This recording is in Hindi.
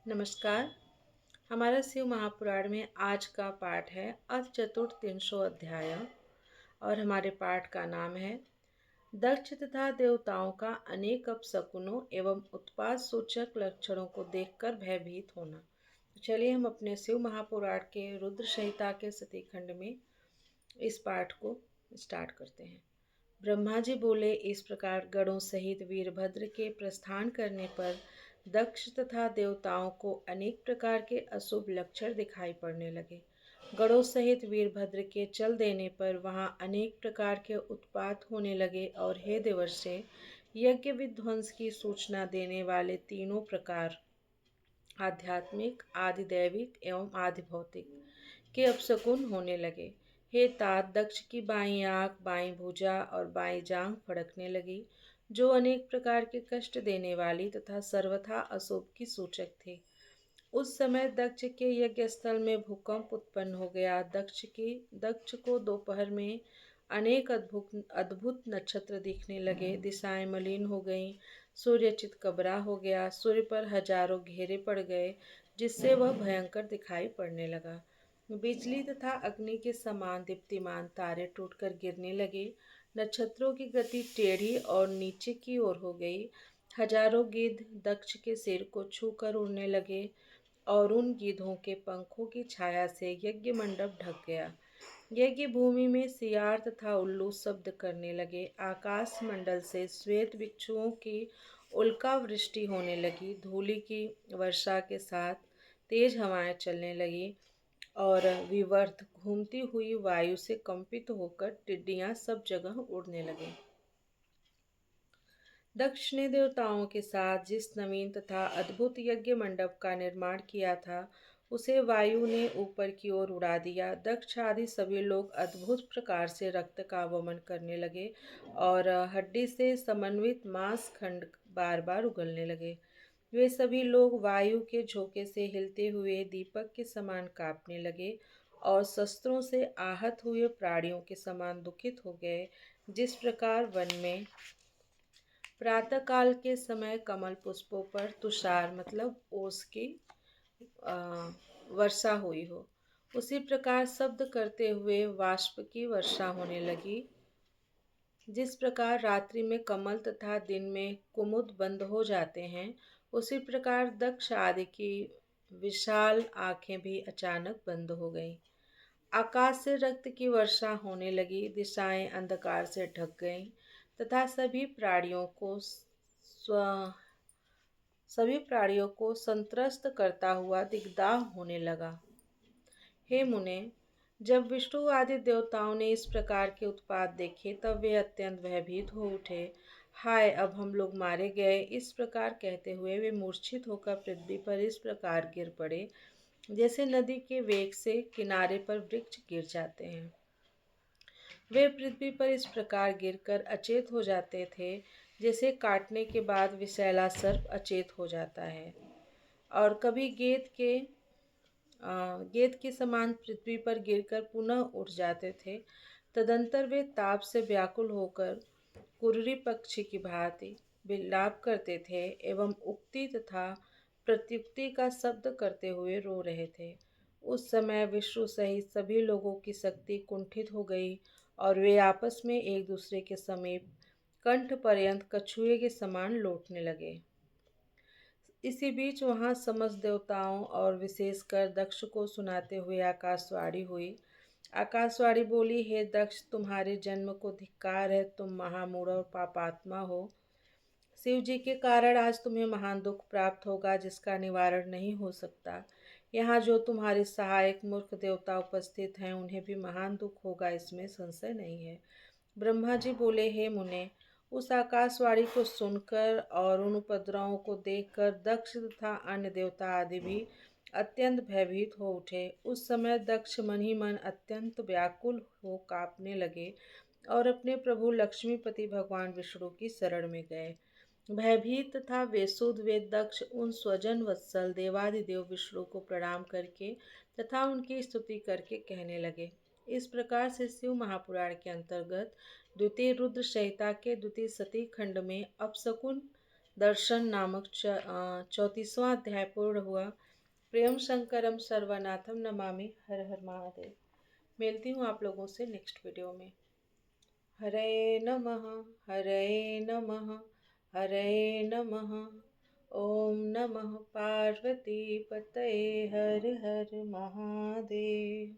नमस्कार। हमारा शिव महापुराण में आज का पाठ है अथ चतुर्थ 300 अध्याय। और हमारे पाठ का नाम है दक्ष तथा देवताओं का अनेक अपशकुनों एवं उत्पाद सूचक लक्षणों को देखकर भयभीत होना। तो चलिए हम अपने शिव महापुराण के रुद्र संहिता के सतीखंड में इस पाठ को स्टार्ट करते हैं। ब्रह्मा जी बोले, इस प्रकार गणों सहित वीरभद्र के प्रस्थान करने पर दक्ष तथा देवताओं को अनेक प्रकार के अशुभ लक्षण दिखाई पड़ने लगे। गणों सहित वीरभद्र के चल देने पर वहां अनेक प्रकार के उत्पात होने लगे और हे देवर्षि, यज्ञ विध्वंस की सूचना देने वाले तीनों प्रकार आध्यात्मिक, आधिदैविक एवं आधिभौतिक के अपशकुन होने लगे। हे तात, दक्ष की बाईं आंख, बाईं भुजा और बाईं जांघ फड़कने लगी, जो अनेक प्रकार के कष्ट देने वाली तथा सर्वथा अशुभ की सूचक थी। उस समय दक्ष के यज्ञ स्थल में भूकंप उत्पन्न हो गया। दक्ष को दोपहर में अनेक अद्भुत अद्भुत नक्षत्र दिखने लगे। दिशाएं मलिन हो गईं, सूर्य चितकबरा हो गया, सूर्य पर हजारों घेरे पड़ गए, जिससे वह भयंकर दिखाई पड़ने लगा। बिजली तथा अग्नि के समान दीप्तिमान तारे टूटकर गिरने लगे। नक्षत्रों की गति टेढ़ी और नीचे की ओर हो गई। हजारों गिद्ध दक्ष के सिर को छूकर उड़ने लगे और उन गिद्धों के पंखों की छाया से यज्ञ मंडप ढक गया। यज्ञ भूमि में सियार तथा उल्लू शब्द करने लगे। आकाश मंडल से श्वेत बिच्छुओं की उल्का वृष्टि होने लगी। धूलि की वर्षा के साथ तेज हवाएं चलने लगी और विवर्त घूमती हुई वायु से कंपित होकर टिड्डियां सब जगह उड़ने लगे। दक्ष ने देवताओं के साथ जिस नवीन तथा अद्भुत यज्ञ मंडप का निर्माण किया था, उसे वायु ने ऊपर की ओर उड़ा दिया। दक्ष आदि सभी लोग अद्भुत प्रकार से रक्त का वमन करने लगे और हड्डी से समन्वित मांस खंड बार बार उगलने लगे। वे सभी लोग वायु के झोंके से हिलते हुए दीपक के समान कांपने लगे और शस्त्रों से आहत हुए प्राणियों के समान दुखित हो गए। जिस प्रकार वन में प्रातःकाल के समय कमल पुष्पों पर तुषार मतलब ओस की वर्षा हुई हो, उसी प्रकार शब्द करते हुए वाष्प की वर्षा होने लगी। जिस प्रकार रात्रि में कमल तथा दिन में कुमुद बंद हो जाते हैं, उसी प्रकार दक्ष आदि की विशाल आंखें भी अचानक बंद हो गईं। आकाश से रक्त की वर्षा होने लगी, दिशाएं अंधकार से ढक गईं तथा सभी प्राणियों को संत्रस्त करता हुआ दिग्दाह होने लगा। हे मुने, जब विष्णु आदि देवताओं ने इस प्रकार के उत्पात देखे, तब वे अत्यंत भयभीत हो उठे। हाय, अब हम लोग मारे गए, इस प्रकार कहते हुए वे मूर्छित होकर पृथ्वी पर इस प्रकार गिर पड़े, जैसे नदी के वेग से किनारे पर वृक्ष गिर जाते हैं। वे पृथ्वी पर इस प्रकार गिरकर अचेत हो जाते थे, जैसे काटने के बाद विषैला सर्प अचेत हो जाता है। और कभी गेंद के समान पृथ्वी पर गिरकर पुनः उठ जाते थे। तदंतर वे ताप से व्याकुल होकर कुर्री पक्षी की भांति विलाप करते थे एवं उक्ति तथा प्रत्युक्ति का शब्द करते हुए रो रहे थे। उस समय विष्णु सहित सभी लोगों की शक्ति कुंठित हो गई और वे आपस में एक दूसरे के समीप कंठ पर्यंत कछुए के समान लौटने लगे। इसी बीच वहां समस्त देवताओं और विशेषकर दक्ष को सुनाते हुए आकाशवाणी हुई। आकाशवाणी बोली, हे दक्ष, तुम्हारे जन्म को धिक्कार है, तुम महामूढ़ और पापात्मा हो। शिव जी के कारण आज तुम्हें महान दुख प्राप्त होगा, जिसका निवारण नहीं हो सकता। यहाँ जो तुम्हारे सहायक मूर्ख देवता उपस्थित हैं, उन्हें भी महान दुख होगा, इसमें संशय नहीं है। ब्रह्मा जी बोले, हे मुने, उस आकाशवाणी को सुनकर और उन उपद्रवों को देखकर दक्ष तथा अन्य देवता आदि भी अत्यंत भयभीत हो उठे। उस समय दक्ष मन ही मन अत्यंत व्याकुल हो कांपने लगे और अपने प्रभु लक्ष्मीपति भगवान विष्णु की शरण में गए। भयभीत तथा वेसुद वे दक्ष उन स्वजन वत्सल देवादिदेव विष्णु को प्रणाम करके तथा उनकी स्तुति करके कहने लगे। इस प्रकार से शिव महापुराण के अंतर्गत द्वितीय रुद्र संहिता के द्वितीय सती खंड में अपशकुन दर्शन नामक 34वां अध्याय पूर्ण हुआ। प्रियम शंकरम सर्वनाथम नमामि। हर हर महादेव। मिलती हूँ आप लोगों से नेक्स्ट वीडियो में। हरे नमः। हरे नमः। हरे नमः। ओम नमः पार्वती पतये। हर हर महादेव।